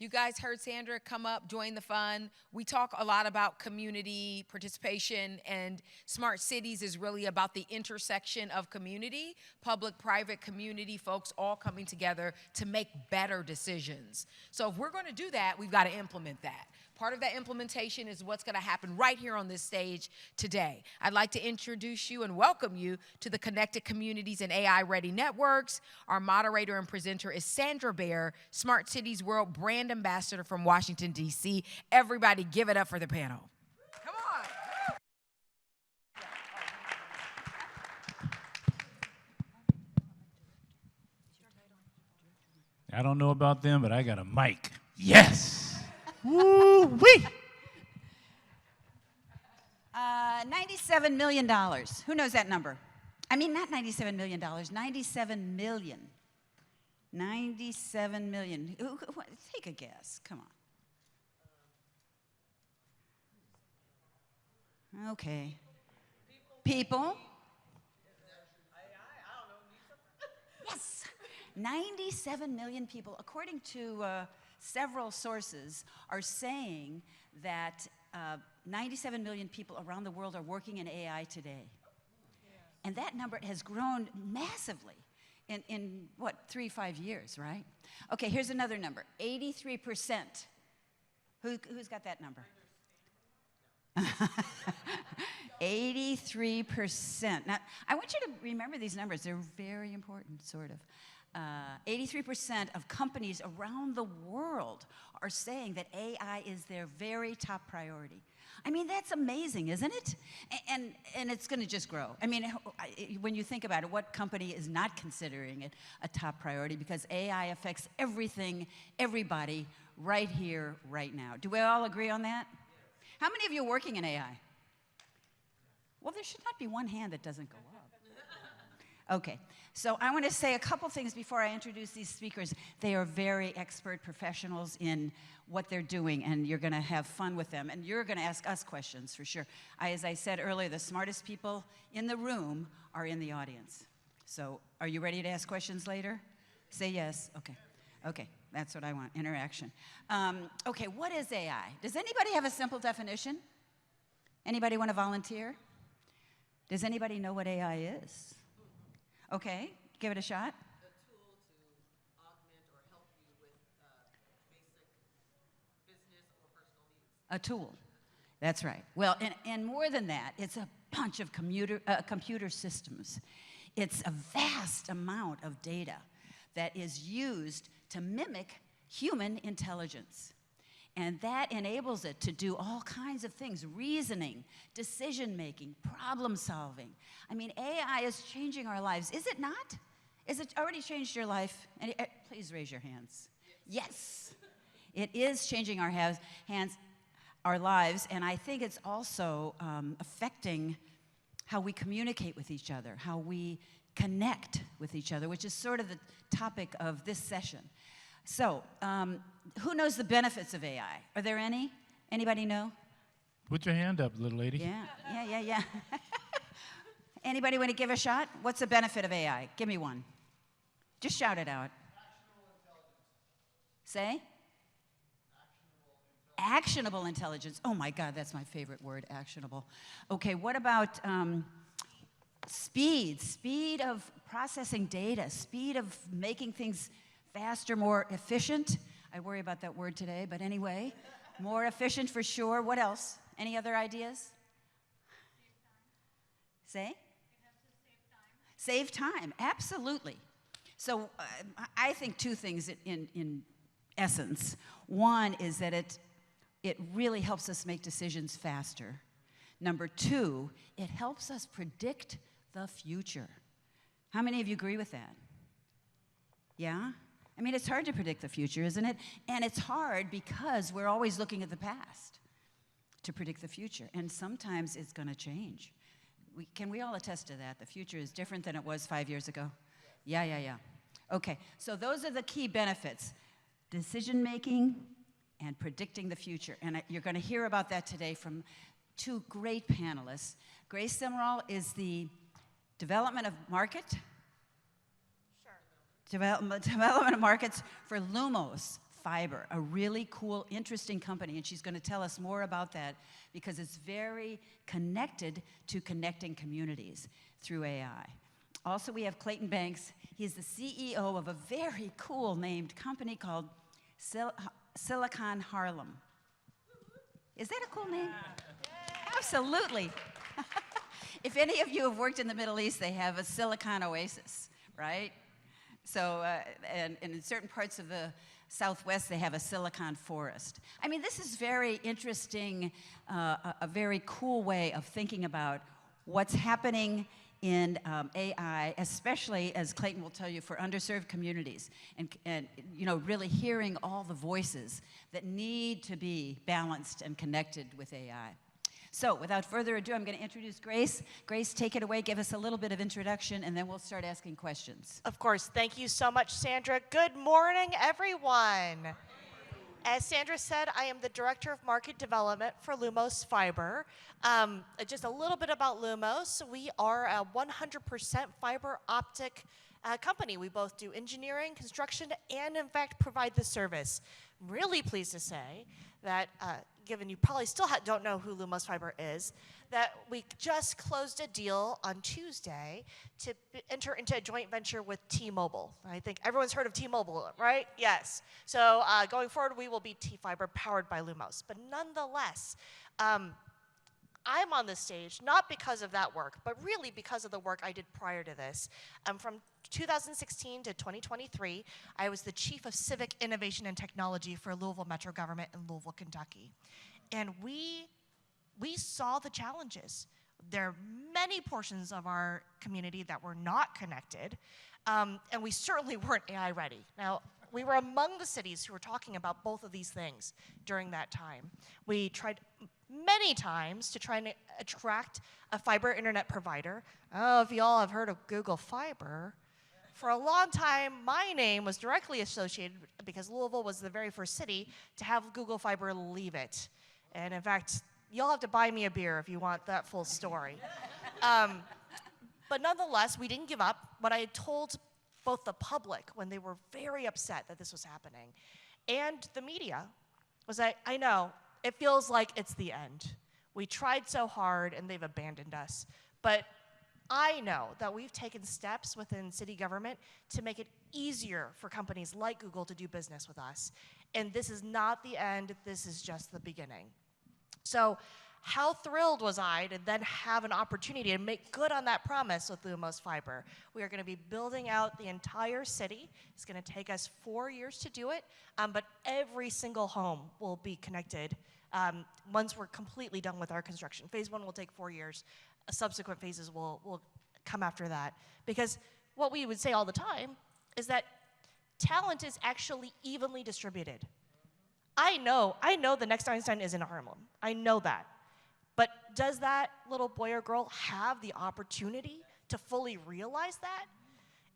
You guys heard Sandra come up, join the fun. We talk a lot about community participation, and Smart Cities is really about the intersection of community, public, private, community, folks all coming together to make better decisions. So if we're going to do that, we've got to implement that. Part of that implementation is what's going to happen right here on this stage today. I'd like to introduce you and welcome you to the Connected Communities and AI Ready Networks. Our moderator and presenter is Sandra Baer, SmartCitiesWorld brand ambassador from Washington, D.C. Everybody give it up for the panel. Come on. I don't know about them, but I got a mic. Yes! Woo-wee! $97 million. Who knows that number? I mean, not $97 million, 97 million. 97 million. Take a guess. Come on. Okay. People? Yes. 97 million people, according to several sources, are saying that 97 million people around the world are working in AI today. And that number has grown massively in what, 3-5 years, right? Okay, here's another number, 83%. Who's got that number? 83%. Now, I want you to remember these numbers. They're very important, sort of. 83% of companies around the world are saying that AI is their very top priority. I mean, that's amazing, isn't it? And it's going to just grow. I mean, when you think about it, what company is not considering it a top priority? Because AI affects everything, everybody, right here, right now. Do we all agree on that? How many of you are working in AI? Well, there should not be one hand that doesn't go up. Okay, so I want to say a couple things before I introduce these speakers. They are very expert professionals in what they're doing, and you're going to have fun with them, and you're going to ask us questions for sure. As I said earlier, the smartest people in the room are in the audience. So are you ready to ask questions later? Say yes. Okay. Okay, that's what I want, interaction. Okay, what is AI? Does anybody have a simple definition? Anybody want to volunteer? Does anybody know what AI is? Okay, give it a shot. A tool to augment or help you with basic business or personal needs. A tool. That's right. Well, and more than that, it's a bunch of computer systems. It's a vast amount of data that is used to mimic human intelligence. And that enables it to do all kinds of things, reasoning, decision-making, problem-solving. I mean, AI is changing our lives, is it not? Is it already changed your life? Please raise your hands. Yes. It is changing our lives, and I think it's also affecting how we communicate with each other, how we connect with each other, which is sort of the topic of this session. So, who knows the benefits of AI? Are there any? Anybody know? Put your hand up, little lady. Yeah. Anybody want to give a shot? What's the benefit of AI? Give me one. Just shout it out. Say? Actionable intelligence. Oh my God, that's my favorite word, actionable. Okay, what about speed? Speed of processing data, speed of making things faster, more efficient. I worry about that word today, but anyway, more efficient for sure. What else? Any other ideas? Say? Save time, absolutely. So I think two things in essence. One is that it really helps us make decisions faster. Number two, it helps us predict the future. How many of you agree with that? Yeah? I mean, it's hard to predict the future, isn't it? And it's hard because we're always looking at the past to predict the future. And sometimes it's going to change. Can we all attest to that? The future is different than it was 5 years ago? Yeah. Okay, so those are the key benefits. Decision-making and predicting the future. And you're going to hear about that today from two great panelists. Grace Simrall is the development of market. Development of markets for Lumos, Fiber, a really cool, interesting company, and she's going to tell us more about that because it's very connected to connecting communities through AI. Also, we have Clayton Banks. He's the CEO of a very cool named company called Silicon Harlem. Is that a cool name? Absolutely. If any of you have worked in the Middle East, they have a silicon oasis, right? So, and in certain parts of the Southwest, they have a silicon forest. I mean, this is very interesting, a very cool way of thinking about what's happening in AI, especially, as Clayton will tell you, for underserved communities, and you know, really hearing all the voices that need to be balanced and connected with AI. So, without further ado, I'm going to introduce Grace. Grace, take it away. Give us a little bit of introduction, and then we'll start asking questions. Of course. Thank you so much, Sandra. Good morning, everyone. As Sandra said, I am the Director of Market Development for Lumos Fiber. Just a little bit about Lumos. We are a 100% fiber optic company. We both do engineering, construction, and in fact provide the service. I'm really pleased to say that, given you probably still don't know who Lumos Fiber is, that we just closed a deal on Tuesday to enter into a joint venture with T-Mobile. I think everyone's heard of T-Mobile, right? Yes. So going forward, we will be T-Fiber powered by Lumos. But nonetheless, I'm on this stage not because of that work, but really because of the work I did prior to this. From 2016 to 2023, I was the Chief of Civic Innovation and Technology for Louisville Metro Government in Louisville, Kentucky. And we saw the challenges. There are many portions of our community that were not connected, and we certainly weren't AI ready. Now, we were among the cities who were talking about both of these things during that time. We tried many times to try and attract a fiber internet provider. Oh, if you all have heard of Google Fiber, for a long time, my name was directly associated because Louisville was the very first city to have Google Fiber leave it. And in fact, you'll have to buy me a beer if you want that full story. But nonetheless, we didn't give up. What I had told both the public when they were very upset that this was happening and the media was that, I know, it feels like it's the end. We tried so hard and they've abandoned us. But I know that we've taken steps within city government to make it easier for companies like Google to do business with us. And this is not the end, this is just the beginning. So how thrilled was I to then have an opportunity to make good on that promise with Lumos Fiber. We are going to be building out the entire city. It's going to take us 4 years to do it, but every single home will be connected once we're completely done with our construction. Phase 1 will take 4 years. Subsequent phases will come after that. Because what we would say all the time is that talent is actually evenly distributed. I know the next Einstein is in Harlem. I know that. But does that little boy or girl have the opportunity to fully realize that?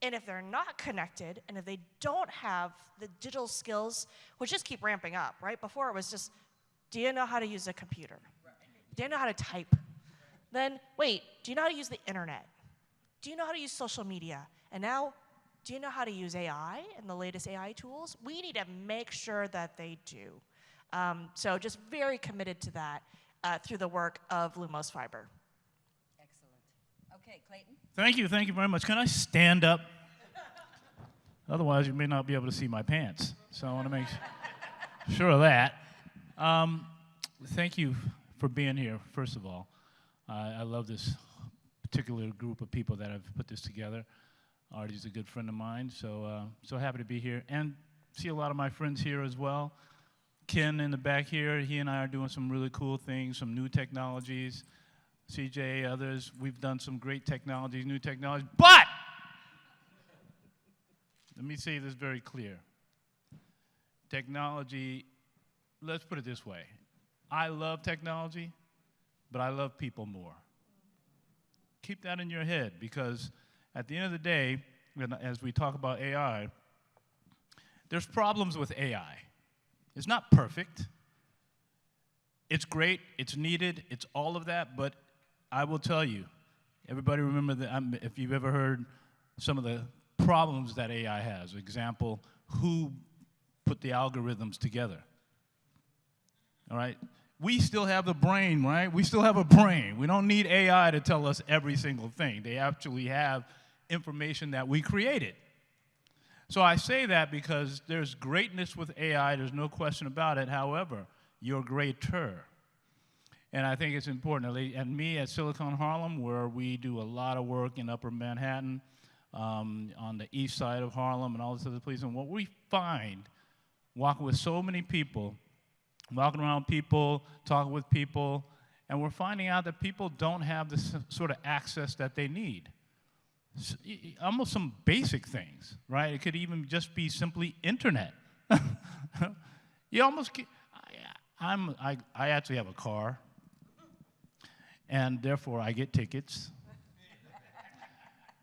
And if they're not connected, and if they don't have the digital skills, which just keep ramping up, right? Before it was just, do you know how to use a computer? Do you know how to type? Then, wait, do you know how to use the internet? Do you know how to use social media? And now, do you know how to use AI and the latest AI tools? We need to make sure that they do. So just very committed to that through the work of Lumos Fiber. Excellent. Okay, Clayton. Thank you very much. Can I stand up? Otherwise, you may not be able to see my pants. So I want to make sure of that. Thank you for being here, first of all. I love this particular group of people that have put this together. Artie's a good friend of mine, so so happy to be here. And see a lot of my friends here as well. Ken in the back here, he and I are doing some really cool things, some new technologies. CJ, others, we've done some great technologies, new technologies. But, let me say this very clear. Technology, let's put it this way. I love technology, but I love people more. Keep that in your head, because at the end of the day, as we talk about AI, there's problems with AI. It's not perfect. It's great, it's needed, it's all of that, but I will tell you, everybody remember that if you've ever heard some of the problems that AI has. Example, who put the algorithms together. All right? We still have the brain, right? We still have a brain. We don't need AI to tell us every single thing. They actually have information that we created. So I say that because there's greatness with AI, there's no question about it. However, you're greater. And I think it's important. And me at Silicon Harlem, where we do a lot of work in Upper Manhattan, on the east side of Harlem and all this other places, and what we find, walking with so many people, walking around people, talking with people, and we're finding out that people don't have the sort of access that they need. Almost some basic things, right? It could even just be simply internet. You almost I actually have a car, and therefore I get tickets.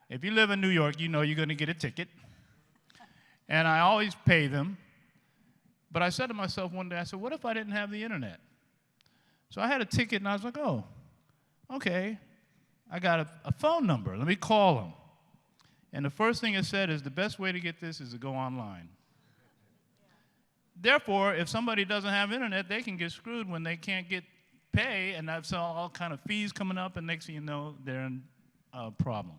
If you live in New York, you know you're going to get a ticket. And I always pay them. But I said to myself one day, I said, what if I didn't have the internet? So I had a ticket, and I was like, oh, okay. I got a phone number. Let me call them. And the first thing it said is the best way to get this is to go online. Therefore, if somebody doesn't have internet, they can get screwed when they can't get pay, and that's all kind of fees coming up, and next thing you know, they're in a problem.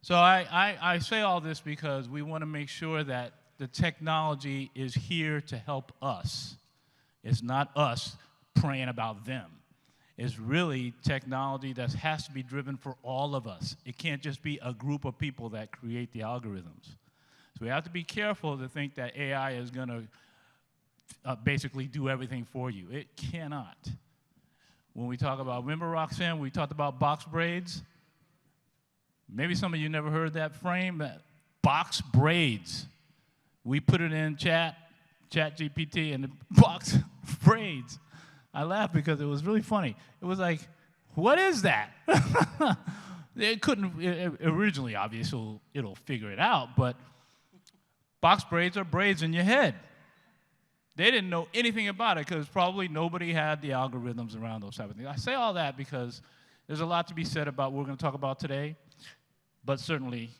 So I say all this because we want to make sure that the technology is here to help us. It's not us praying about them. It's really technology that has to be driven for all of us. It can't just be a group of people that create the algorithms. So we have to be careful to think that AI is going to basically do everything for you. It cannot. When we talk about, remember Roxanne, we talked about box braids? Maybe some of you never heard that frame, box braids. We put it in chat GPT, and the box braids. I laughed because it was really funny. It was like, what is that? It couldn't, originally, obviously, it'll figure it out, but box braids are braids in your head. They didn't know anything about it because probably nobody had the algorithms around those type of things. I say all that because there's a lot to be said about what we're going to talk about today, but certainly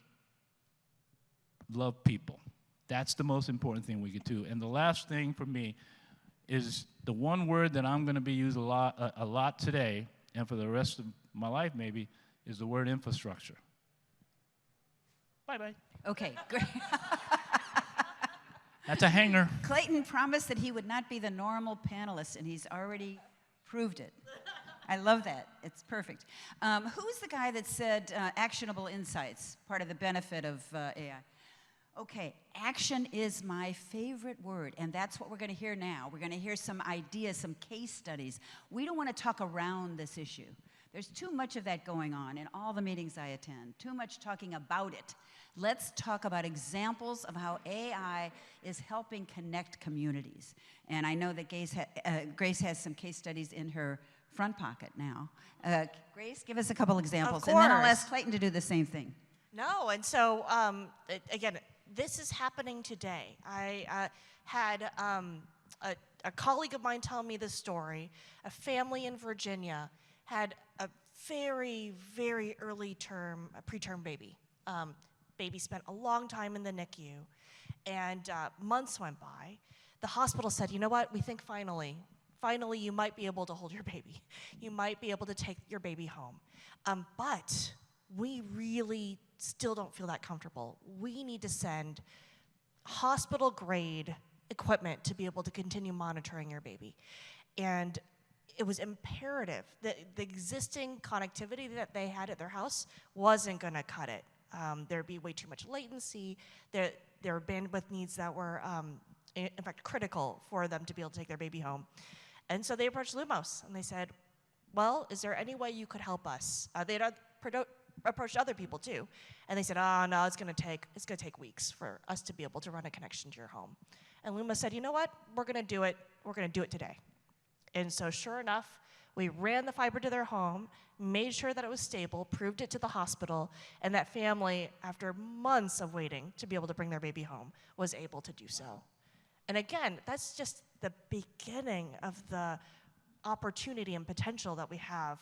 love people. That's the most important thing we could do. And the last thing for me is the one word that I'm going to be used a lot today, and for the rest of my life maybe, is the word infrastructure. Bye-bye. Okay, great. That's a hanger. Clayton promised that he would not be the normal panelist, and he's already proved it. I love that. It's perfect. Who's the guy that said actionable insights, part of the benefit of AI? Okay, action is my favorite word, and that's what we're going to hear now. We're going to hear some ideas, some case studies. We don't want to talk around this issue. There's too much of that going on in all the meetings I attend, too much talking about it. Let's talk about examples of how AI is helping connect communities. And I know that Grace has some case studies in her front pocket now. Grace, give us a couple examples, and then I'll ask Clayton to do the same thing. No, and so, again, this is happening today. I had a colleague of mine tell me this story. A family in Virginia had a very, very early preterm baby. Baby spent a long time in the NICU, and months went by. The hospital said, you know what, we think finally you might be able to hold your baby. You might be able to take your baby home. But we really still don't feel that comfortable. We need to send hospital-grade equipment to be able to continue monitoring your baby. And it was imperative that the existing connectivity that they had at their house wasn't going to cut it. There'd be way too much latency. There were bandwidth needs that were, in fact, critical for them to be able to take their baby home. And so they approached Lumos, and they said, well, is there any way you could help us? They had approached other people too, and they said, oh no, it's gonna take weeks for us to be able to run a connection to your home. And Lumos said, you know what, we're gonna do it today. And so sure enough, we ran the fiber to their home, made sure that it was stable, proved it to the hospital, and that family, after months of waiting to be able to bring their baby home, was able to do so. And again, that's just the beginning of the opportunity and potential that we have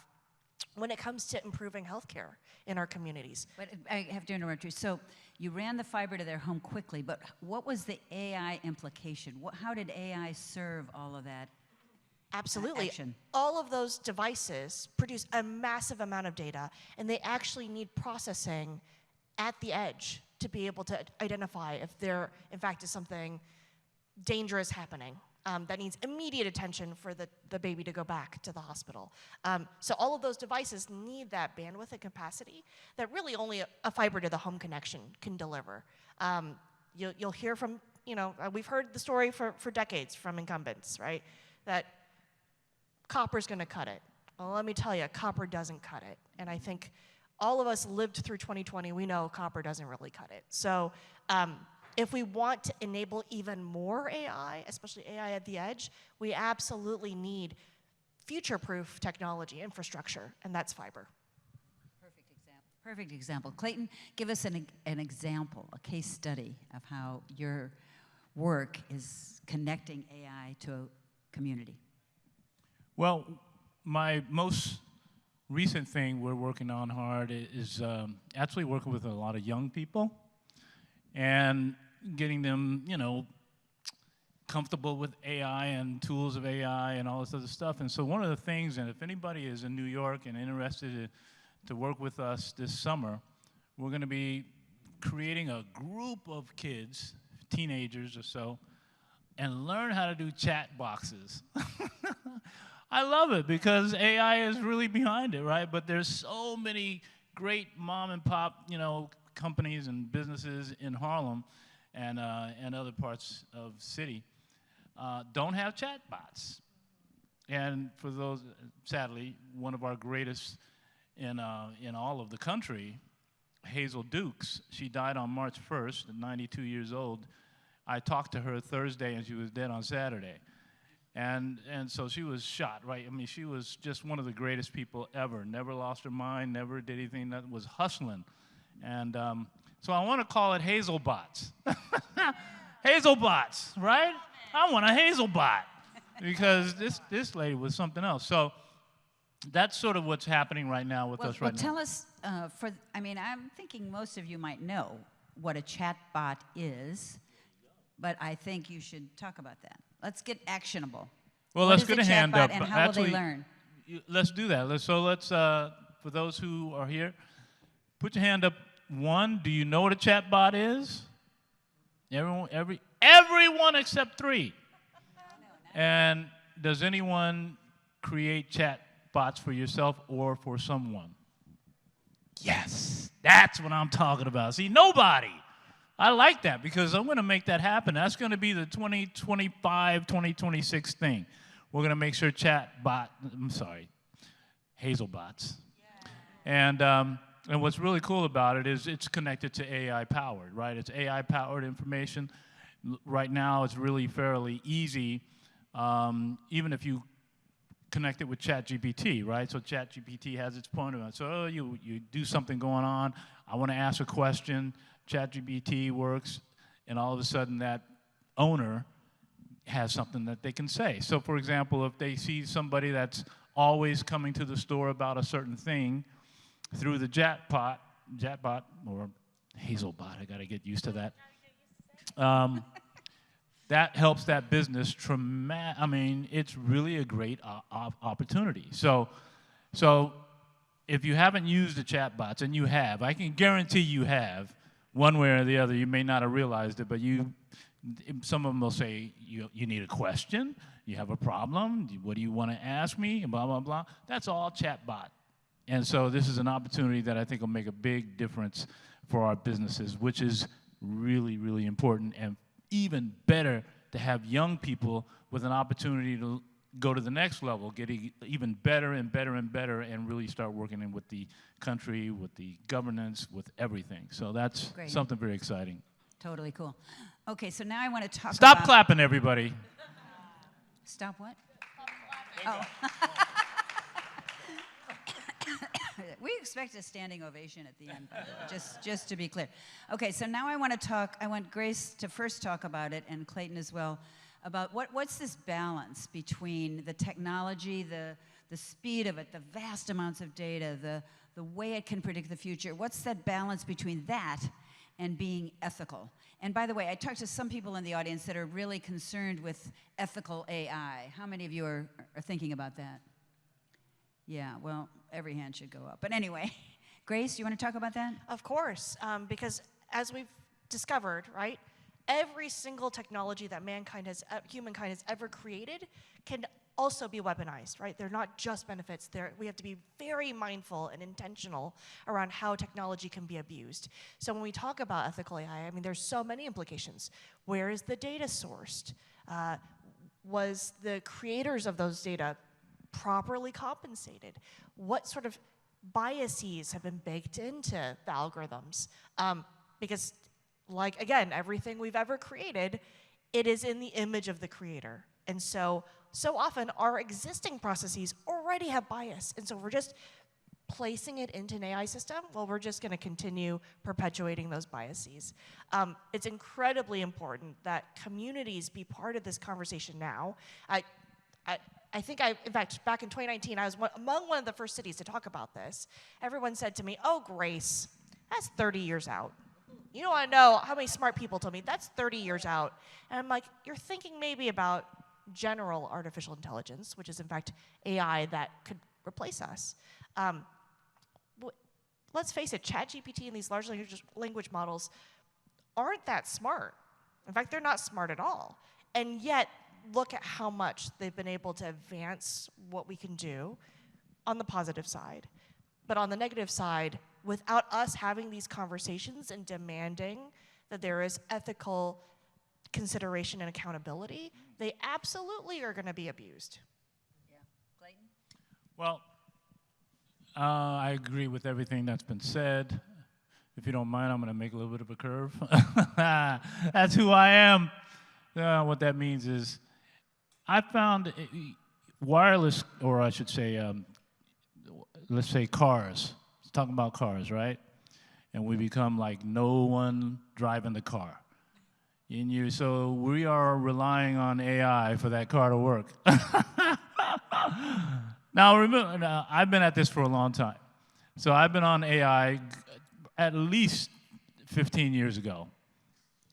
when it comes to improving healthcare in our communities. But I have to interrupt you. So you ran the fiber to their home quickly, but what was the AI implication? How did AI serve all of that? Absolutely. Action. All of those devices produce a massive amount of data, and they actually need processing at the edge to be able to identify if there, in fact, is something dangerous happening that needs immediate attention for the baby to go back to the hospital. So all of those devices need that bandwidth and capacity that really only a fiber to the home connection can deliver. You'll hear from, we've heard the story for decades from incumbents, right? That copper's gonna cut it. Well, let me tell you, copper doesn't cut it. And I think all of us lived through 2020, we know copper doesn't really cut it. So if we want to enable even more AI, especially AI at the edge, we absolutely need future-proof technology infrastructure, and that's fiber. Perfect example. Perfect example. Clayton, give us an example, a case study of how your work is connecting AI to a community. Well, my most recent thing we're working on hard is actually working with a lot of young people and getting them, comfortable with AI and tools of AI and all this other stuff. And so one of the things, and if anybody is in New York and interested to work with us this summer, we're going to be creating a group of kids, teenagers or so, and learn how to do chat boxes. I love it because AI is really behind it, right? But there's so many great mom and pop, companies and businesses in Harlem and other parts of the city don't have chatbots. And for those, sadly, one of our greatest in all of the country, Hazel Dukes, she died on March 1st at 92 years old. I talked to her Thursday and she was dead on Saturday. And so she was shot, right? I mean, she was just one of the greatest people ever. Never lost her mind, never did anything that was hustling. And so I want to call it Hazelbots. Hazelbots, right? I want a Hazelbot because this lady was something else. So that's sort of what's happening right now with us right now. Well, tell us, I'm thinking most of you might know what a chatbot is, but I think you should talk about that. Let's get actionable. Well, let's get a hand up. And how will they learn? Let's do that. Let's for those who are here, put your hand up. One, do you know what a chatbot is? Everyone except three. And does anyone create chat bots for yourself or for someone? Yes, that's what I'm talking about. See, nobody. I like that because I'm going to make that happen. That's going to be the 2025, 2026 thing. We're going to make sure Hazelbots. Yeah. And what's really cool about it is it's connected to AI powered, right? It's AI powered information. Right now, it's really fairly easy, even if you connect it with ChatGPT, right? So ChatGPT has its point of it. So you do something going on. I want to ask a question. ChatGPT works, and all of a sudden that owner has something that they can say. So, for example, if they see somebody that's always coming to the store about a certain thing, through the chatbot or Hazelbot, I got to get used to that. That helps that business tremendously. I mean, it's really a great opportunity. So if you haven't used the chatbots, and you have, I can guarantee you have, one way or the other. You may not have realized it, but some of them will say, you need a question, you have a problem, what do you want to ask me, and blah, blah, blah. That's all chatbot. And so this is an opportunity that I think will make a big difference for our businesses, which is really, really important, and even better to have young people with an opportunity to go to the next level, get even better and better and better, and really start working in with the country, with the governance, with everything. So that's something very exciting. Totally cool. Okay, so now I want to talk Stop clapping, everybody. Stop what? Oh. We expect a standing ovation at the end, by the way, just to be clear. Okay, so now I want Grace to first talk about it, and Clayton as well, about what's this balance between the technology, the the speed of it, the vast amounts of data, the way it can predict the future. What's that balance between that and being ethical? And by the way, I talked to some people in the audience that are really concerned with ethical AI. How many of you are thinking about that? Yeah, well, every hand should go up. But anyway, Grace, you want to talk about that? Of course, because as we've discovered, right, every single technology that humankind has ever created can also be weaponized, right? They're not just benefits. We have to be very mindful and intentional around how technology can be abused. So when we talk about ethical AI, I mean, there's so many implications. Where is the data sourced? Was the creators of those data properly compensated? What sort of biases have been baked into the algorithms? Because, like, again, everything we've ever created, it is in the image of the creator. And so often our existing processes already have bias. And so we're just placing it into an AI system, well, we're just going to continue perpetuating those biases. It's incredibly important that communities be part of this conversation now. I think in fact, back in 2019, I was among one of the first cities to talk about this. Everyone said to me, oh, Grace, that's 30 years out. You don't want to know how many smart people told me, that's 30 years out. And I'm like, you're thinking maybe about general artificial intelligence, which is in fact AI that could replace us. Let's face it, ChatGPT and these large language models aren't that smart. In fact, they're not smart at all. And yet, look at how much they've been able to advance what we can do on the positive side. But on the negative side, without us having these conversations and demanding that there is ethical consideration and accountability, they absolutely are going to be abused. Yeah. Clayton? Well, I agree with everything that's been said. If you don't mind, I'm going to make a little bit of a curve. That's who I am. What that means is I found wireless, or I should say, let's say cars. Let's talk about cars, right? And we become like no one driving the car. So we are relying on AI for that car to work. Now, remember, I've been at this for a long time. So I've been on AI at least 15 years ago.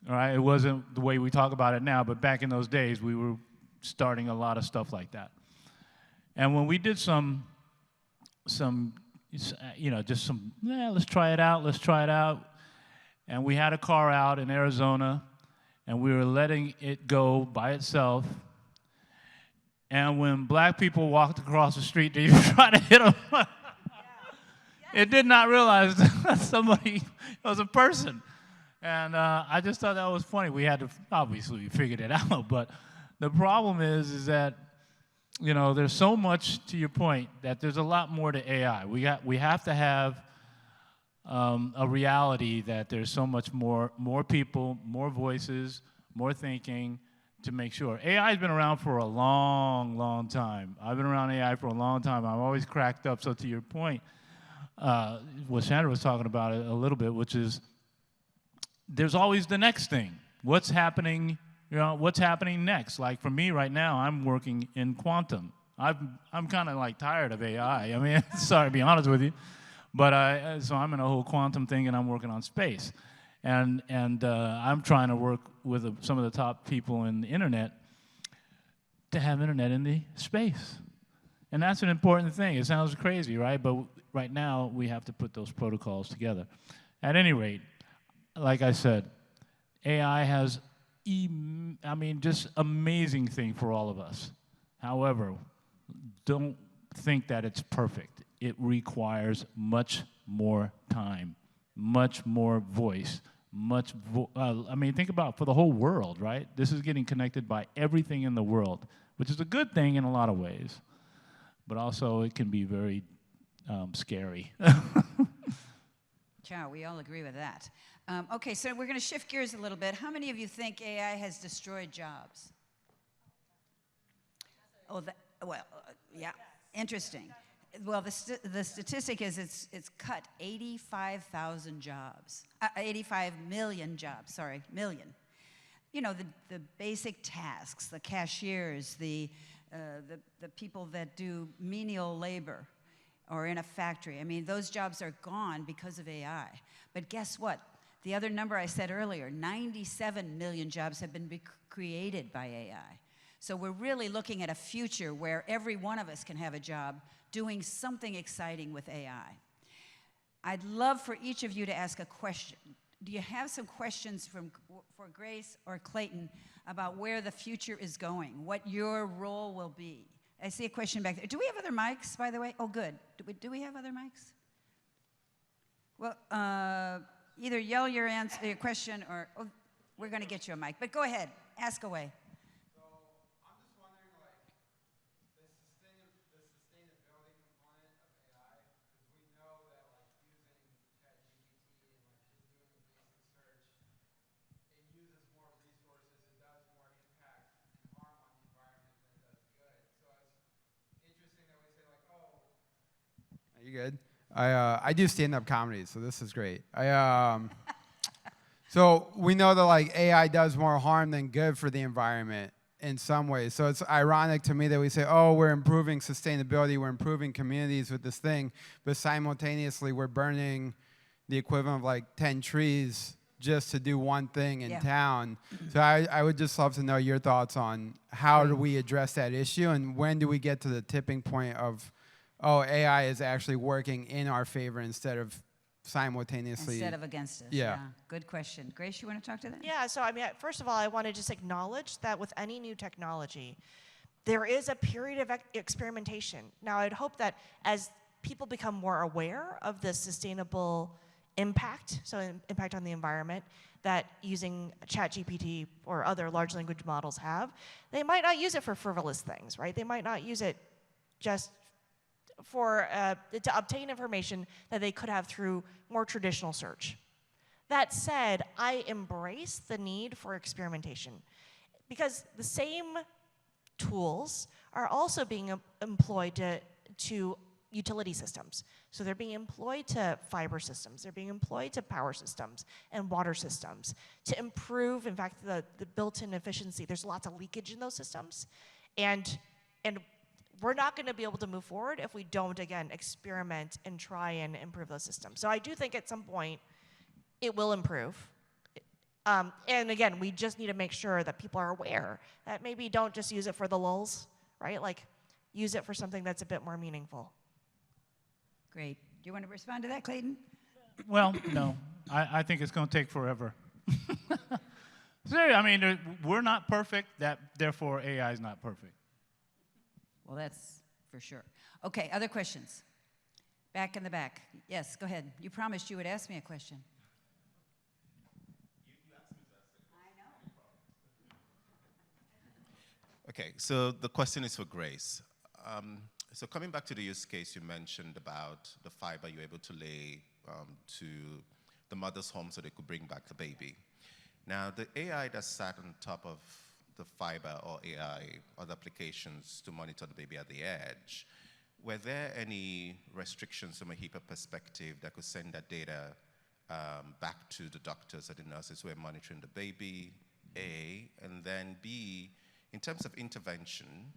All right? It wasn't the way we talk about it now, but back in those days, we were starting a lot of stuff like that. And when we did let's try it out. And we had a car out in Arizona, and we were letting it go by itself. And when black people walked across the street to even try to hit them, it did not realize that somebody was a person. And I just thought that was funny. We had to, obviously, we figured it out. But the problem is that, there's so much, to your point, that there's a lot more to AI. We have to have a reality that there's so much more people, more voices, more thinking to make sure. AI has been around for a long, long time. I've been around AI for a long time. I'm always cracked up. So to your point, what Sandra was talking about a little bit, which is there's always the next thing. What's happening? What's happening next? Like for me right now, I'm working in quantum. I'm kind of like tired of AI. I mean, sorry to be honest with you. But so I'm in a whole quantum thing, and I'm working on space, and I'm trying to work with some of the top people in the internet to have internet in the space, and that's an important thing. It sounds crazy, right? But right now we have to put those protocols together. At any rate, like I said, AI has, just amazing thing for all of us. However, don't think that it's perfect. It requires much more time, much more voice, think about for the whole world, right? This is getting connected by everything in the world, which is a good thing in a lot of ways, but also it can be very scary. Ciao, we all agree with that. Okay, so we're going to shift gears a little bit. How many of you think AI has destroyed jobs? Yeah, interesting. Well, the statistic is it's cut 85,000 jobs, 85 million jobs, million. The basic tasks, the cashiers, the the people that do menial labor or in a factory. I mean, those jobs are gone because of AI. But guess what? The other number I said earlier, 97 million jobs have been created by AI. So we're really looking at a future where every one of us can have a job doing something exciting with AI. I'd love for each of you to ask a question. Do you have some questions for Grace or Clayton about where the future is going, what your role will be? I see a question back there. Do we have other mics, by the way? Oh, good. Do we have other mics? Well, either yell your question or we're going to get you a mic. But go ahead. Ask away. So I'm just wondering, like, the sustainability component of AI, because we know that, like, using ChatGPT and, like, just doing a basic search, it uses more resources, it does more impact and harm on the environment than it does good. So it's interesting that we say, like, oh. Are you good? I do stand-up comedy, so this is great. So we know that like AI does more harm than good for the environment in some ways. So it's ironic to me that we say, oh, we're improving sustainability, we're improving communities with this thing, but simultaneously we're burning the equivalent of like 10 trees just to do one thing in town. So I would just love to know your thoughts on how do we address that issue and when do we get to the tipping point of, oh, AI is actually working in our favor instead of simultaneously. Instead of against us. Yeah. Good question. Grace, you want to talk to that? Yeah, so I mean, first of all, I want to just acknowledge that with any new technology, there is a period of experimentation. Now, I'd hope that as people become more aware of the sustainable impact, so impact on the environment, that using ChatGPT or other large language models have, they might not use it for frivolous things, right? They might not use it just for to obtain information that they could have through more traditional search. That said, I embrace the need for experimentation because the same tools are also being employed to utility systems. So they're being employed to fiber systems, they're being employed to power systems and water systems to improve, in fact, the built-in efficiency. There's lots of leakage in those systems. And we're not going to be able to move forward if we don't, again, experiment and try and improve those systems. So I do think at some point it will improve. And again, we just need to make sure that people are aware that maybe don't just use it for the lulz, right? Like, use it for something that's a bit more meaningful. Great. Do you want to respond to that, Clayton? Well, no. I think it's going to take forever. I mean, we're not perfect. Therefore, AI is not perfect. Well, that's for sure. Okay, other questions? Back in the back. Yes, go ahead. You promised you would ask me a question. You asked me to ask it. Okay, so the question is for Grace. So coming back to the use case you mentioned about the fiber you're able to lay to the mother's home so they could bring back the baby. Now, the AI that sat on top of the fiber or AI, other applications to monitor the baby at the edge, were there any restrictions from a HIPAA perspective that could send that data back to the doctors or the nurses who are monitoring the baby, A, and then B, in terms of intervention,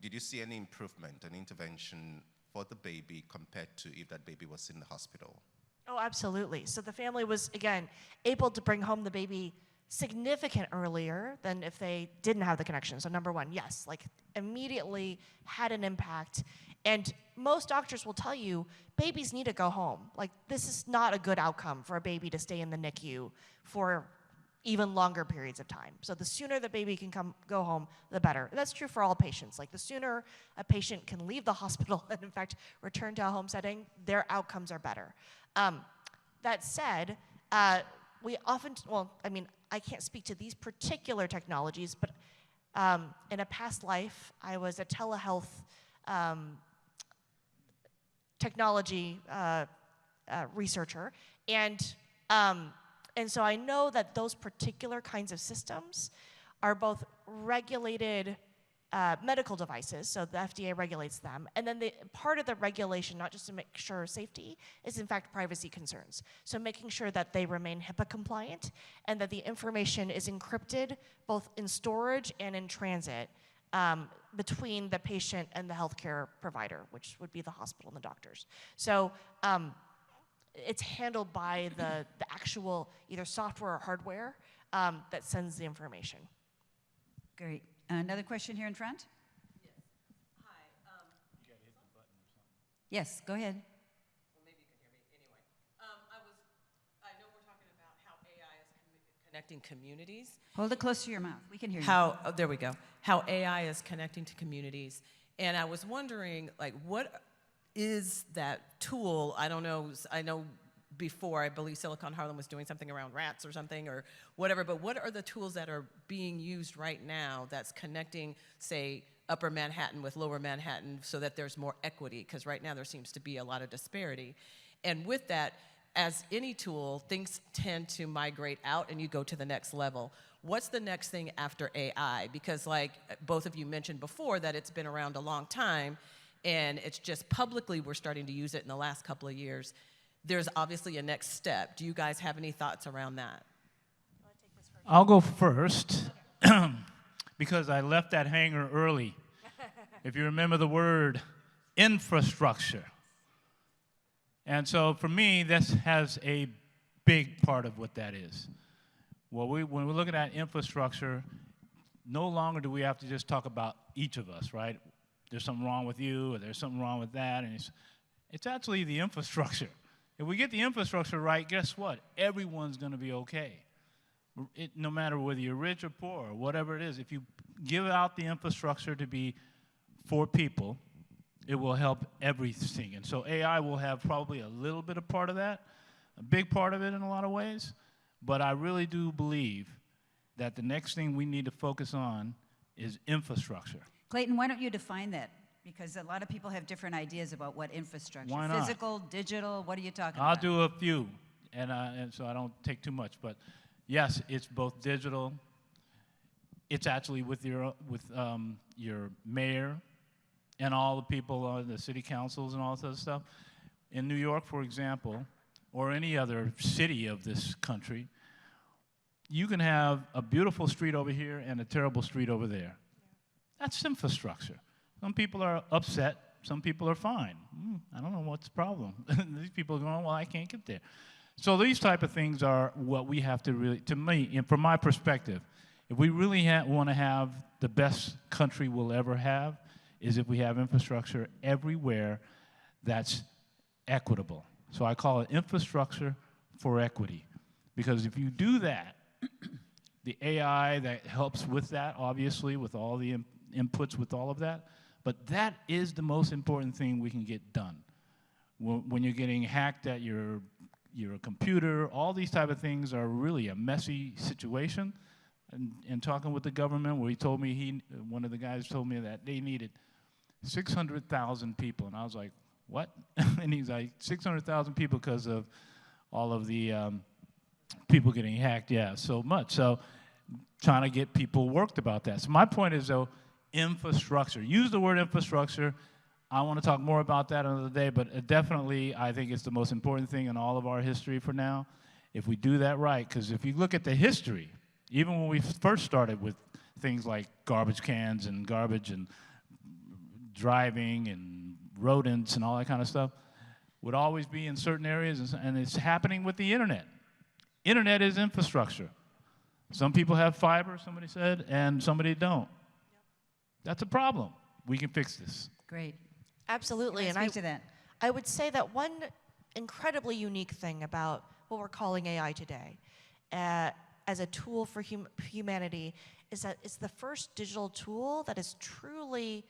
did you see any improvement in intervention for the baby compared to if that baby was in the hospital? Oh, absolutely. So the family was, again, able to bring home the baby significant earlier than if they didn't have the connection. So number one, yes, like immediately had an impact. And most doctors will tell you, babies need to go home. Like, this is not a good outcome for a baby to stay in the NICU for even longer periods of time. So the sooner the baby can go home, the better. That's true for all patients. Like, the sooner a patient can leave the hospital and, in fact, return to a home setting, their outcomes are better. That said, we often, well, I mean, I can't speak to these particular technologies, but in a past life, I was a telehealth technology researcher, and so I know that those particular kinds of systems are both regulated medical devices, so the FDA regulates them, and then part of the regulation, not just to make sure safety, is in fact privacy concerns. So making sure that they remain HIPAA compliant and that the information is encrypted both in storage and in transit between the patient and the healthcare provider, which would be the hospital and the doctors. So it's handled by the actual either software or hardware that sends the information. Great. Another question here in front? Yes, go ahead. Well, maybe you can hear me anyway. I know we're talking about how AI is connecting communities. Hold it close to your mouth. We can hear you. Oh, there we go. How AI is connecting to communities. And I was wondering, like, what is that tool? I don't know. I know before, I believe Silicon Harlem was doing something around rats or something or whatever, but what are the tools that are being used right now that's connecting, say, Upper Manhattan with Lower Manhattan so that there's more equity? Because right now there seems to be a lot of disparity. And with that, as any tool, things tend to migrate out and you go to the next level. What's the next thing after AI? Because like both of you mentioned before that it's been around a long time and it's just publicly we're starting to use it in the last couple of years. There's obviously a next step. Do you guys have any thoughts around that? I'll go first because I left that hangar early. If you remember the word infrastructure. And so for me, this has a big part of what that is. Well, when we're looking at infrastructure, no longer do we have to just talk about each of us, right? There's something wrong with you, or there's something wrong with that, and it's actually the infrastructure. If we get the infrastructure right, guess what? Everyone's going to be okay. No matter whether you're rich or poor or whatever it is, if you give out the infrastructure to be for people, it will help everything. And so AI will have probably a little bit of part of that, a big part of it in a lot of ways. But I really do believe that the next thing we need to focus on is infrastructure. Clayton, why don't you define that? Because a lot of people have different ideas about what infrastructure. Why not? Physical, digital, what are you talking about? I'll do a few, and so I don't take too much. But yes, it's both digital. It's actually with your mayor and all the people on the city councils and all this other stuff. In New York, for example, or any other city of this country, you can have a beautiful street over here and a terrible street over there. That's infrastructure. Some people are upset. Some people are fine. I don't know what's the problem. These people are going, well, I can't get there. So these type of things are what we have to really, to me, and from my perspective, if we really want to have the best country we'll ever have, is if we have infrastructure everywhere that's equitable. So I call it infrastructure for equity. Because if you do that, the AI that helps with that, obviously, with all the inputs, with all of that, but that is the most important thing we can get done. When you're getting hacked at your computer, all these type of things are really a messy situation. And talking with the government, where he told me, one of the guys told me that they needed 600,000 people. And I was like, what? And he's like, 600,000 people because of all of the people getting hacked. Yeah, so much. So trying to get people worked about that. So my point is, though, infrastructure. Use the word infrastructure. I want to talk more about that another day, but definitely I think it's the most important thing in all of our history for now, if we do that right. Because if you look at the history, even when we first started with things like garbage cans and garbage and driving and rodents and all that kind of stuff, would always be in certain areas, and it's happening with the internet. Internet is infrastructure. Some people have fiber, somebody said, and somebody don't. That's a problem. We can fix this. Great. Absolutely. And And speak to that. I would say that one incredibly unique thing about what we're calling AI today as a tool for humanity is that it's the first digital tool that is truly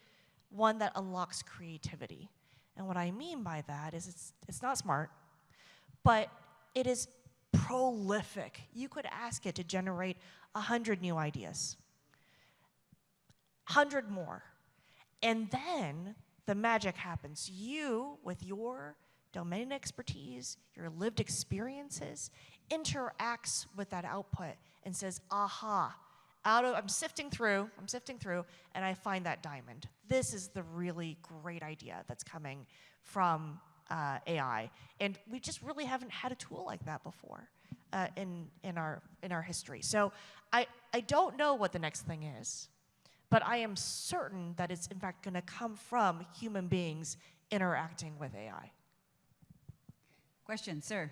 one that unlocks creativity. And what I mean by that is it's not smart, but it is prolific. You could ask it to generate 100 new ideas, 100 more. And then the magic happens. You, with your domain expertise, your lived experiences, interacts with that output and says, aha, I'm sifting through, and I find that diamond. This is the really great idea that's coming from AI. And we just really haven't had a tool like that before in our history. So I don't know what the next thing is, but I am certain that it's in fact going to come from human beings interacting with AI. Question, sir.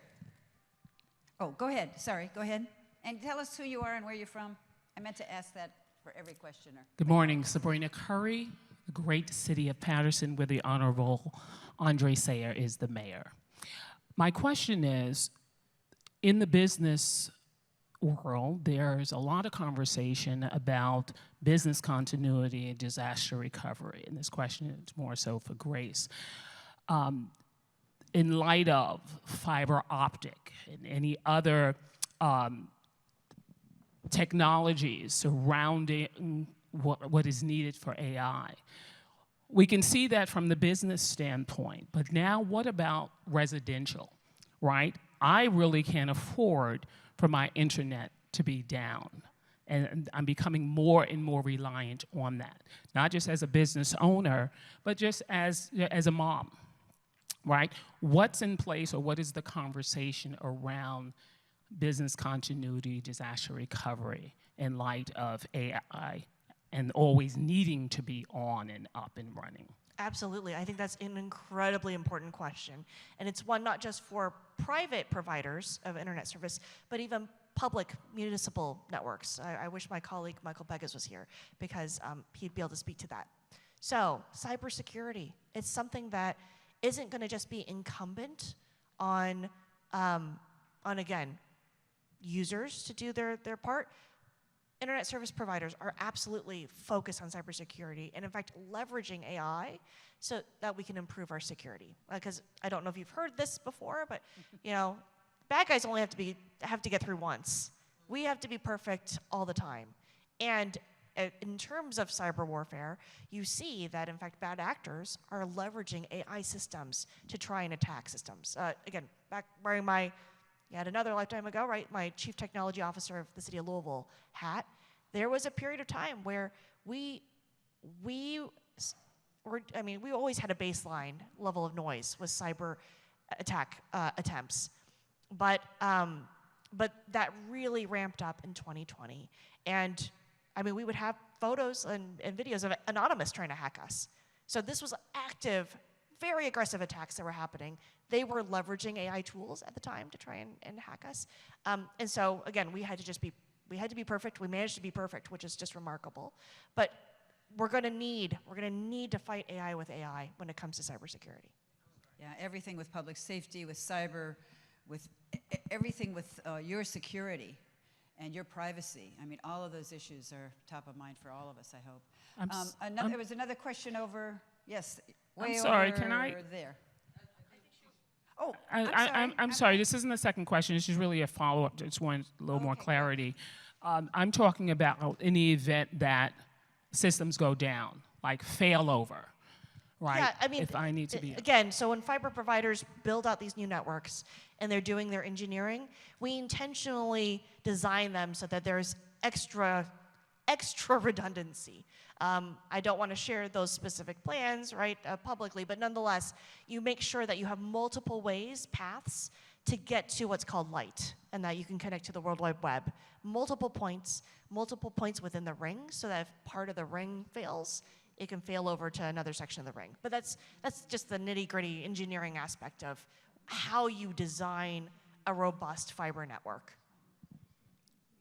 Oh, go ahead. Sorry, go ahead. And tell us who you are and where you're from. I meant to ask that for every questioner. Good morning, Sabrina Curry, the great city of Patterson, where the Honorable Andre Sayer is the mayor. My question is, in the business world, there's a lot of conversation about business continuity and disaster recovery, and this question is more so for Grace. In light of fiber optic and any other technologies surrounding what is needed for AI, we can see that from the business standpoint, but now what about residential, right? I really can't afford for my internet to be down, and I'm becoming more and more reliant on that, not just as a business owner, but just as a mom, right? What's in place, or what is the conversation around business continuity, disaster recovery in light of AI and always needing to be on and up and running? Absolutely. I think that's an incredibly important question. And it's one not just for private providers of internet service, but even public municipal networks. I wish my colleague Michael Begas was here, because he'd be able to speak to that. So, cybersecurity, it's something that isn't going to just be incumbent on again, users to do their part. Internet service providers are absolutely focused on cybersecurity, and in fact leveraging AI so that we can improve our security. Because I don't know if you've heard this before, but bad guys only have to get through once. We have to be perfect all the time. And in terms of cyber warfare, you see that in fact bad actors are leveraging AI systems to try and attack systems. Again, back wearing my yet another lifetime ago, right, my chief technology officer of the city of Louisville hat, there was a period of time where we always had a baseline level of noise with cyber attack attempts, but that really ramped up in 2020. And we would have photos and videos of Anonymous trying to hack us. So this was active, very aggressive attacks that were happening. They were leveraging AI tools at the time to try and hack us. And so again, we had to be perfect. We managed to be perfect, which is just remarkable. But we're going to need to fight AI with AI when it comes to cybersecurity. Yeah, everything with public safety, with cyber, with everything with your security and your privacy. All of those issues are top of mind for all of us, I hope. There was another question over, yes, way I'm sorry, over can I? There. Oh, I'm sorry, this isn't the second question, this is really a follow-up, just want a little more clarity. I'm talking about in the event that systems go down, like failover, right? Yeah, if I need to be again, so when fiber providers build out these new networks and they're doing their engineering, we intentionally design them so that there's extra redundancy. I don't want to share those specific plans, right, publicly, but nonetheless, you make sure that you have multiple paths to get to what's called light, and that you can connect to the World Wide Web. Multiple points within the ring, so that if part of the ring fails, it can fail over to another section of the ring. But that's just the nitty-gritty engineering aspect of how you design a robust fiber network.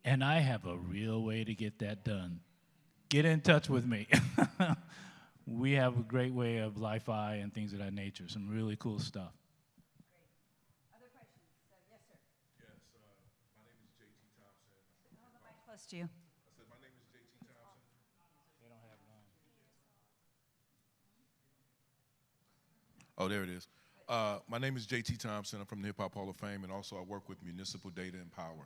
And I have a real way to get that done. Get in touch with me. We have a great way of Li-Fi and things of that nature, some really cool stuff. Great. Other questions? Yes, sir. Yes, my name is J.T. Thompson. Hold the mic close to you. I said, my name is J.T. Thompson. They don't have it on. Oh, there it is. My name is J.T. Thompson. I'm from the Hip Hop Hall of Fame, and also I work with Municipal Data and Power.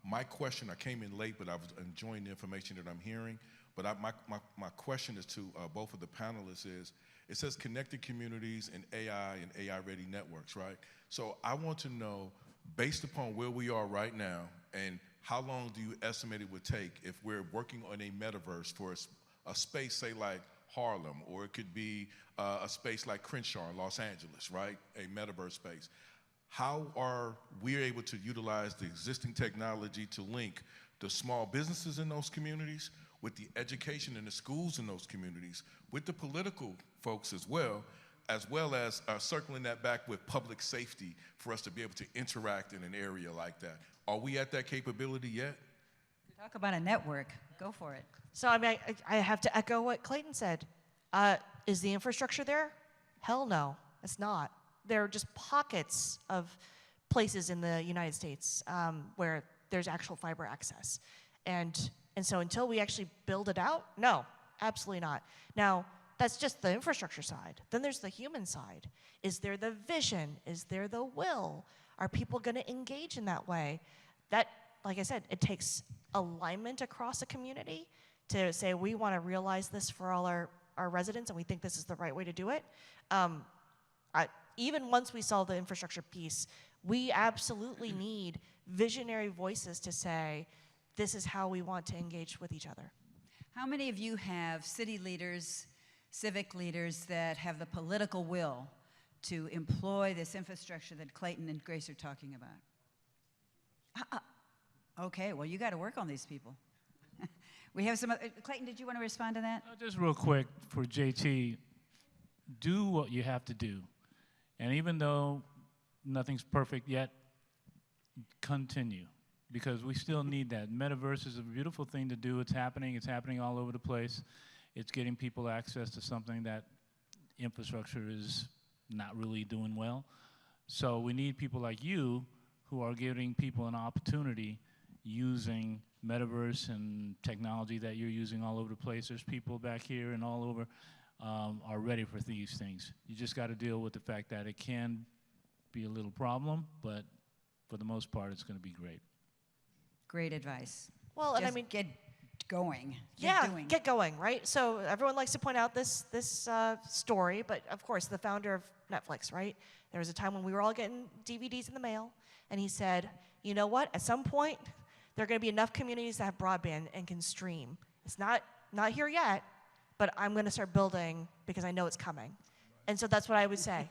My question, I came in late, but I was enjoying the information that I'm hearing. But my question is to both of the panelists is, it says connected communities and AI-ready networks, right? So I want to know, based upon where we are right now, and how long do you estimate it would take if we're working on a metaverse for a space, say like Harlem, or it could be a space like Crenshaw in Los Angeles, right? A metaverse space. How are we able to utilize the existing technology to link the small businesses in those communities with the education in the schools in those communities, with the political folks as well as circling that back with public safety for us to be able to interact in an area like that. Are we at that capability yet? Talk about a network. Go for it. So I mean, I have to echo what Clayton said. Is the infrastructure there? Hell no, it's not. There are just pockets of places in the United States where there's actual fiber access. And so until we actually build it out, no, absolutely not. Now, that's just the infrastructure side. Then there's the human side. Is there the vision? Is there the will? Are people going to engage in that way? That, like I said, it takes alignment across a community to say we want to realize this for all our residents and we think this is the right way to do it. Even once we solve the infrastructure piece, we absolutely need visionary voices to say, this is how we want to engage with each other. How many of you have city leaders, civic leaders that have the political will to employ this infrastructure that Clayton and Grace are talking about? Okay, well, you got to work on these people. We have some, Clayton, did you want to respond to that? Just real quick for JT, do what you have to do. And even though nothing's perfect yet, continue. Because we still need that. Metaverse is a beautiful thing to do. It's happening all over the place. It's getting people access to something that infrastructure is not really doing well. So we need people like you who are giving people an opportunity using metaverse and technology that you're using all over the place. There's people back here and all over are ready for these things. You just got to deal with the fact that it can be a little problem, but for the most part, it's going to be great. Great advice. Well, and Just I mean, get going. Get going, right? So everyone likes to point out this story, but of course, the founder of Netflix, right? There was a time when we were all getting DVDs in the mail, and he said, you know what? At some point, there are going to be enough communities that have broadband and can stream. It's not here yet, but I'm going to start building because I know it's coming. And so that's what I would say.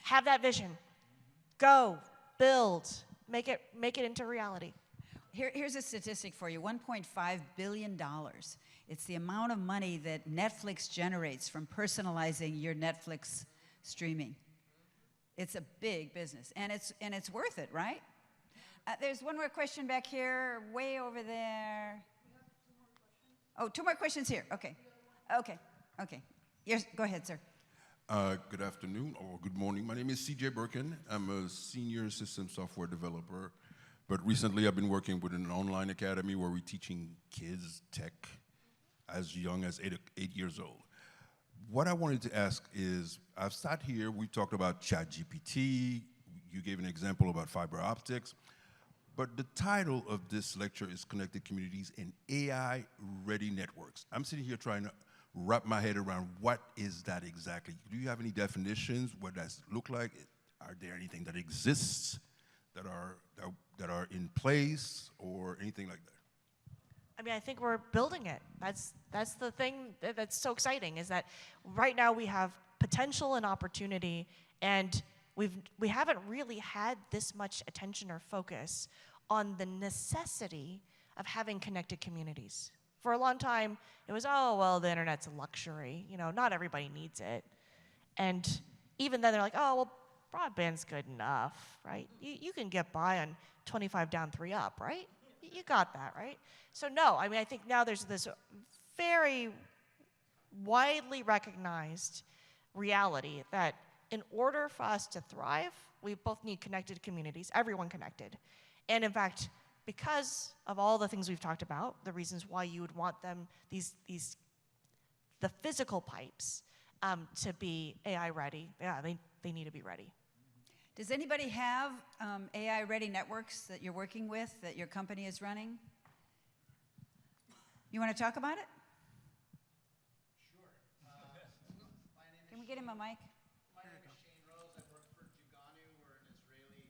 Have that vision. Go, build, make it into reality. Here's a statistic for you, $1.5 billion. It's the amount of money that Netflix generates from personalizing your Netflix streaming. It's a big business, and it's worth it, right? There's one more question back here, way over there. Oh, two more questions here. Okay. Yes, go ahead, sir. Good afternoon or good morning. My name is CJ Birkin. I'm a senior system software developer. But recently I've been working with an online academy where we're teaching kids tech as young as 8 years old. What I wanted to ask is, I've sat here, we talked about ChatGPT, you gave an example about fiber optics, but the title of this lecture is Connected Communities and AI-Ready Networks. I'm sitting here trying to wrap my head around what is that exactly? Do you have any definitions, what does it look like? Are there anything that exists that are in place or anything like that? I mean, I think we're building it. That's the thing that's so exciting, is that right now we have potential and opportunity, and we haven't really had this much attention or focus on the necessity of having connected communities. For a long time, it was, oh, well, the internet's a luxury. You know, not everybody needs it. And even then, they're like, oh, well, broadband's good enough, right? You can get by on 25 down, 3 up, right? You got that, right? So no, I mean, I think now there's this very widely recognized reality that in order for us to thrive, we both need connected communities, everyone connected. And in fact, because of all the things we've talked about, the reasons why you would want them, the physical pipes to be AI ready, yeah, they need to be ready. Does anybody have AI-ready networks that you're working with, that your company is running? You want to talk about it? Sure. Can we get him a mic? My name is Shane Rose. I work for Juganu. We're an Israeli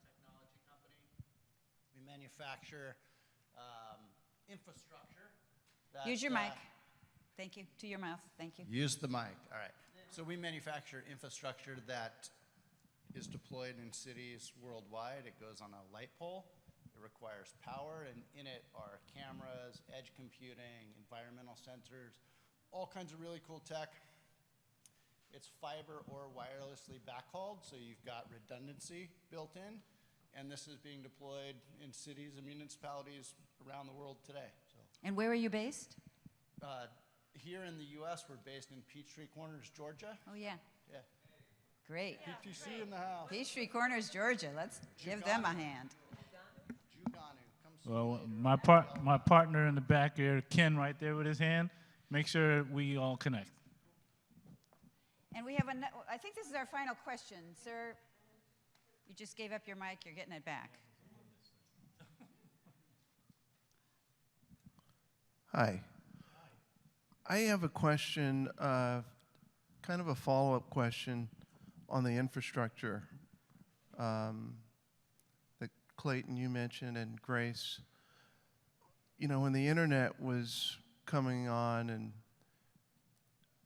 technology company. We manufacture infrastructure. Use your mic. Thank you. To your mouth. Thank you. Use the mic. All right. So we manufacture infrastructure that is deployed in cities worldwide. It goes on a light pole. It requires power, and in it are cameras, edge computing, environmental sensors, all kinds of really cool tech. It's fiber or wirelessly backhauled, so you've got redundancy built in, and this is being deployed in cities and municipalities around the world today. So, And where are you based? here in the U.S., we're based in Peachtree Corners, Georgia. Oh, yeah. Yeah. Great. PTC in the house. Peachtree Corners, Georgia. Let's give them a hand. Well, my partner in the back there, Ken, right there with his hand. Make sure we all connect. And we have I think this is our final question. Sir, you just gave up your mic. You're getting it back. Hi. I have a question, kind of a follow-up question on the infrastructure that Clayton, you mentioned, and Grace. You know, when the internet was coming on and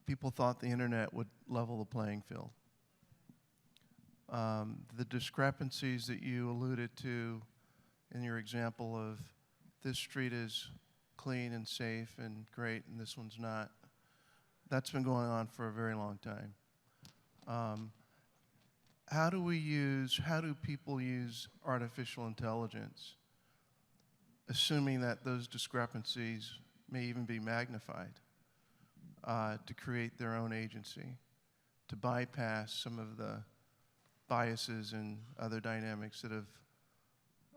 people thought the internet would level the playing field, the discrepancies that you alluded to in your example of this street is clean and safe and great and this one's not, that's been going on for a very long time. How do people use artificial intelligence, assuming that those discrepancies may even be magnified, to create their own agency, to bypass some of the biases and other dynamics that have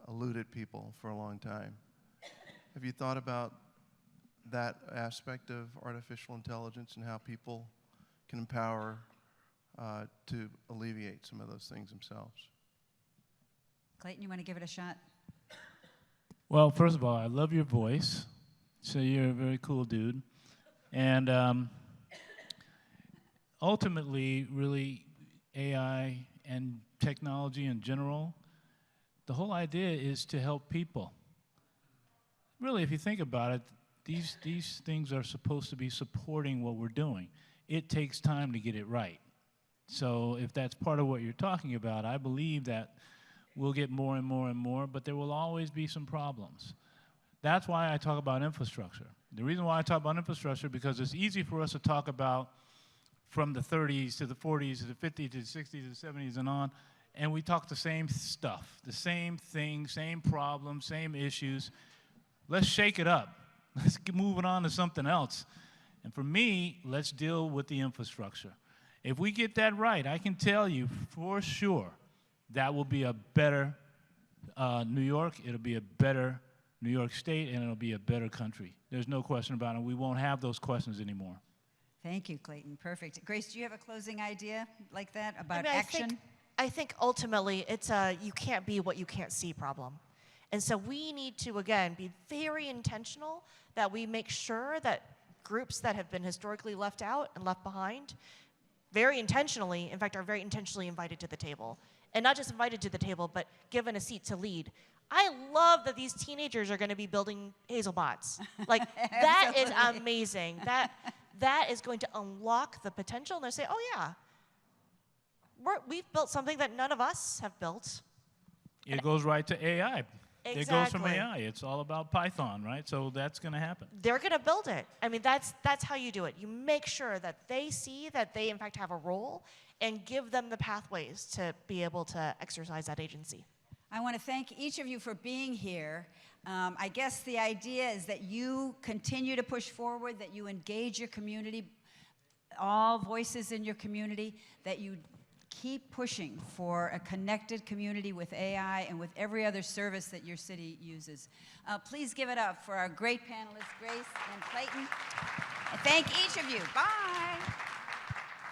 eluded people for a long time? Have you thought about that aspect of artificial intelligence and how people can empower to alleviate some of those things themselves? Clayton, you want to give it a shot? Well, first of all, I love your voice. So you're a very cool dude. And ultimately, really, AI and technology in general, the whole idea is to help people. Really, if you think about it, these things are supposed to be supporting what we're doing. It takes time to get it right. So if that's part of what you're talking about, I believe that we'll get more and more and more, but there will always be some problems. That's why I talk about infrastructure. The reason why I talk about infrastructure, because it's easy for us to talk about from the 30s to the 40s to the 50s to the 60s to the 70s and on, and we talk the same stuff, the same thing, same problems, same issues. Let's shake it up. Let's get moving on to something else. And for me, let's deal with the infrastructure. If we get that right, I can tell you for sure that will be a better New York, it'll be a better New York State, and it'll be a better country. There's no question about it. We won't have those questions anymore. Thank you, Clayton. Perfect. Grace, do you have a closing idea like that about action? I think ultimately it's a you can't be what you can't see problem. And so we need to, again, be very intentional that we make sure that groups that have been historically left out and left behind, very intentionally, in fact, are very intentionally invited to the table. And not just invited to the table, but given a seat to lead. I love that these teenagers are going to be building Hazelbots. Like, that is amazing. That is going to unlock the potential. And they say, oh, yeah, we've built something that none of us have built. It goes right to AI. Exactly. It goes from AI. It's all about Python, right? So that's going to happen. They're going to build it. I mean, that's how you do it. You make sure that they see that they, in fact, have a role and give them the pathways to be able to exercise that agency. I want to thank each of you for being here. I guess the idea is that you continue to push forward, that you engage your community, all voices in your community, that you keep pushing for a connected community with AI and with every other service that your city uses. Please give it up for our great panelists, Grace and Clayton. And thank each of you. Bye.